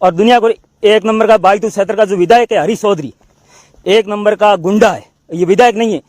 और दुनिया को एक नंबर का बायतू क्षेत्र का जो विधायक है हरीश चौधरी, एक नंबर का गुंडा है, ये विधायक नहीं है।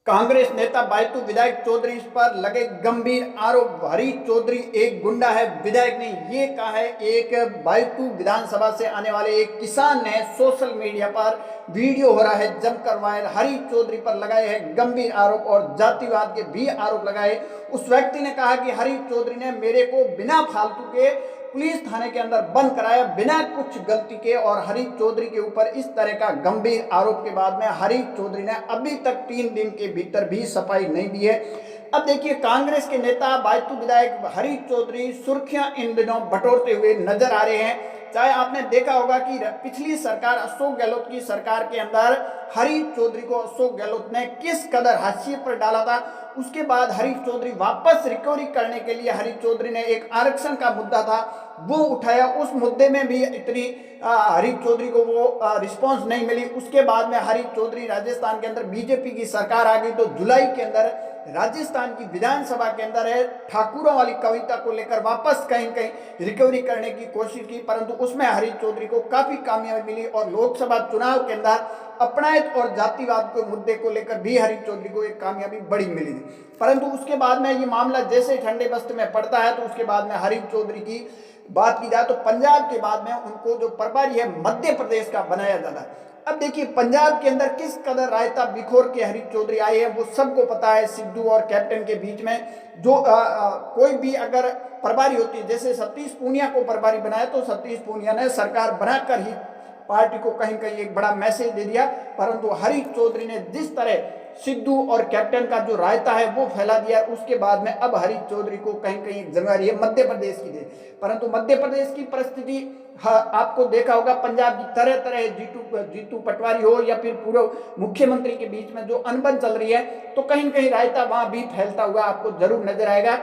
कांग्रेस नेता बायतू विधायक चौधरी पर लगे गंभीर आरोप। हरीश चौधरी एक गुंडा है, विधायक नहीं, ये कहा है एक बायतू विधानसभा से आने वाले एक किसान ने। सोशल मीडिया पर वीडियो हो रहा है जमकर वायरल। हरीश चौधरी पर लगाए हैं गंभीर आरोप और जातिवाद के भी आरोप लगाए। उस व्यक्ति ने कहा कि हरीश चौधरी ने मेरे को बिना फालतू के पुलिस थाने के अंदर बंद कराया, बिना कुछ गलती के। और हरीश चौधरी के ऊपर इस तरह का गंभीर आरोप के बाद में हरीश चौधरी ने अभी तक 3 दिन के भीतर भी सफाई नहीं दी है। अब देखिए, कांग्रेस के नेता बायतू विधायक हरीश चौधरी सुर्खियां इन दिनों बटोरते हुए नजर आ रहे हैं। चाहे आपने देखा होगा कि पिछली सरकार अशोक गहलोत की सरकार के अंदर हरीश चौधरी को अशोक गहलोत ने किस कदर हाशिए पर डाला था। उसके बाद हरीश चौधरी वापस रिकवरी करने के लिए हरीश चौधरी ने एक आरक्षण का मुद्दा था वो उठाया। उस मुद्दे में भी इतनी हरीश चौधरी को वो रिस्पांस नहीं मिली। उसके बाद में हरीश चौधरी राजस्थान के अंदर बीजेपी की सरकार आ गई तो जुलाई के अंदर राजस्थान की विधानसभा के अंदर है ठाकुरों वाली कविता को लेकर वापस कहीं कहीं रिकवरी करने की कोशिश की, परंतु उसमें हरीश चौधरी को काफी कामयाबी मिली। और लोकसभा चुनाव के अंदर अपनायत और जातिवाद के मुद्दे को लेकर भी हरीश चौधरी को एक कामयाबी बड़ी मिली थी। परंतु उसके बाद में ये मामला जैसे ठंडे बस्ते में पड़ता है तो उसके बाद में हरीश चौधरी की बात की जाए तो पंजाब के बाद में उनको जो प्रभारी है मध्य प्रदेश का बनाया जाता है। अब देखिए, पंजाब के अंदर किस कदर रायता बिखोर के हरीश चौधरी आए हैं वो सबको पता है। सिद्धू और कैप्टन के बीच में जो कोई भी अगर प्रभारी होती है, जैसे सतीश पूनिया को प्रभारी बनाया तो सतीश पूनिया ने सरकार बनाकर ही पार्टी को कहीं कहीं एक बड़ा मैसेज दे दिया। परंतु हरीश चौधरी ने जिस तरह सिद्धू और कैप्टन का जो रायता है वो फैला दिया, उसके बाद में अब हरीश चौधरी को कहीं कहीं एक जिम्मेदारी है मध्य प्रदेश की दे। परंतु मध्य प्रदेश की परिस्थिति आपको देखा होगा, पंजाब की तरह तरह जीतू पटवारी हो या फिर पूर्व मुख्यमंत्री के बीच में जो अनबन चल रही है तो कहीं कहीं रायता वहां भी फैलता हुआ आपको जरूर नजर आएगा।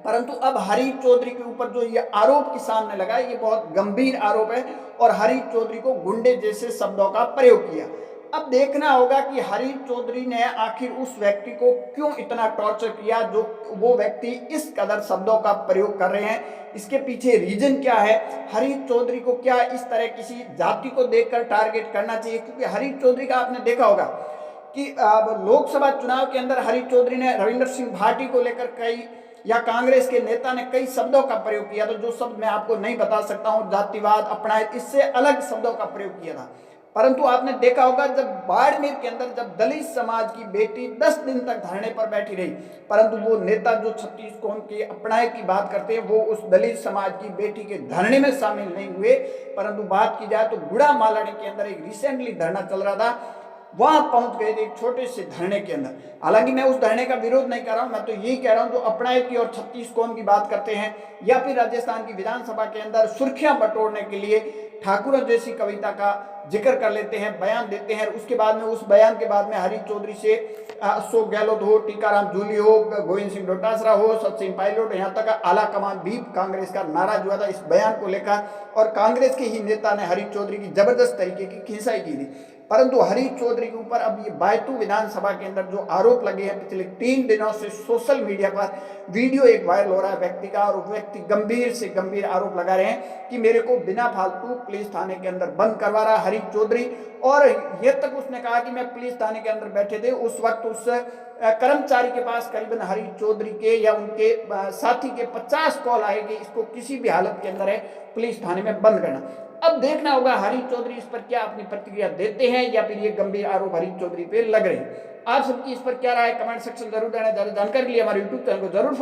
परंतु अब हरीश चौधरी के ऊपर जो ये आरोप किसान ने लगाया ये बहुत गंभीर आरोप है और हरीश चौधरी को गुंडे जैसे शब्दों का प्रयोग किया। अब देखना होगा कि हरीश चौधरी ने आखिर उस व्यक्ति को क्यों इतना टॉर्चर किया जो वो व्यक्ति इस कदर शब्दों का प्रयोग कर रहे हैं। इसके पीछे रीजन क्या है, हरीश चौधरी को क्या इस तरह किसी जाति को देखकर टारगेट करना चाहिए। क्योंकि हरीश चौधरी का आपने देखा होगा कि लोकसभा चुनाव के अंदर हरीश चौधरी ने रविंद्र सिंह भाटी को लेकर कई या कांग्रेस के नेता ने कई शब्दों का प्रयोग किया था, जो शब्द मैं आपको नहीं बता सकता हूं, जातिवाद अपनायत, इससे अलग शब्दों का प्रयोग किया था। परंतु आपने देखा होगा जब बाड़मेर के अंदर जब दलित समाज की बेटी 10 दिन तक धरने पर बैठी रही, परंतु वो नेता जो छत्तीस कौम के अपनायत की बात करते हैं वो उस दलित समाज की बेटी के धरने में शामिल नहीं हुए। परंतु बात की जाए तो गुड़ा मालानी के अंदर एक रिसेंटली धरना चल रहा था, वहां पहुंच गए थे एक छोटे से धरने के अंदर। हालांकि मैं उस धरने का विरोध नहीं कर रहा हूं, मैं तो यही कह रहा हूं जो अपनायत की और छत्तीस कौम की बात करते हैं या फिर राजस्थान की विधानसभा के अंदर सुर्खियां बटोरने के लिए ठाकुरों जैसी कविता का जिक्र कर लेते हैं, बयान देते हैं। उसके बाद में उस बयान के बाद में हरीश चौधरी से अशोक गहलोत हो, टीकाराम जूली हो, गोविंद सिंह डोटासरा हो, सचिन पायलट, यहाँ तक आला कमान भी कांग्रेस का नाराज हुआ था इस बयान को लेकर। और कांग्रेस के ही नेता ने हरीश चौधरी की जबरदस्त तरीके की खिंचाई की थी। परंतु हरीश चौधरी के ऊपर अब ये बायतू विधानसभा के अंदर जो आरोप लगे हैं पिछले 3 दिनों से सोशल मीडिया पर वीडियो एक वायरल हो रहा है व्यक्ति का, और व्यक्ति गंभीर से गंभीर आरोप लगा रहे हैं कि मेरे को बिना फालतू पुलिस थाने के अंदर बंद करवा रहा हरीश चौधरी। और ये तक उसने कहा कि मैं पुलिस थाने के अंदर बैठे थे उस वक्त उस कर्मचारी के पास करीबन हरीश चौधरी के या उनके साथी के 50 कॉल आए कि इसको किसी भी हालत के अंदर है पुलिस थाने में बंद करना। अब देखना होगा हरीश चौधरी इस पर क्या अपनी प्रतिक्रिया देते हैं या फिर ये गंभीर आरोप हरीश चौधरी पे लग रहे हैं। आप सबकी इस पर क्या राय, कमेंट सेक्शन जरूर देना। जानकारी के लिए हमारे यूट्यूब चैनल को जरूर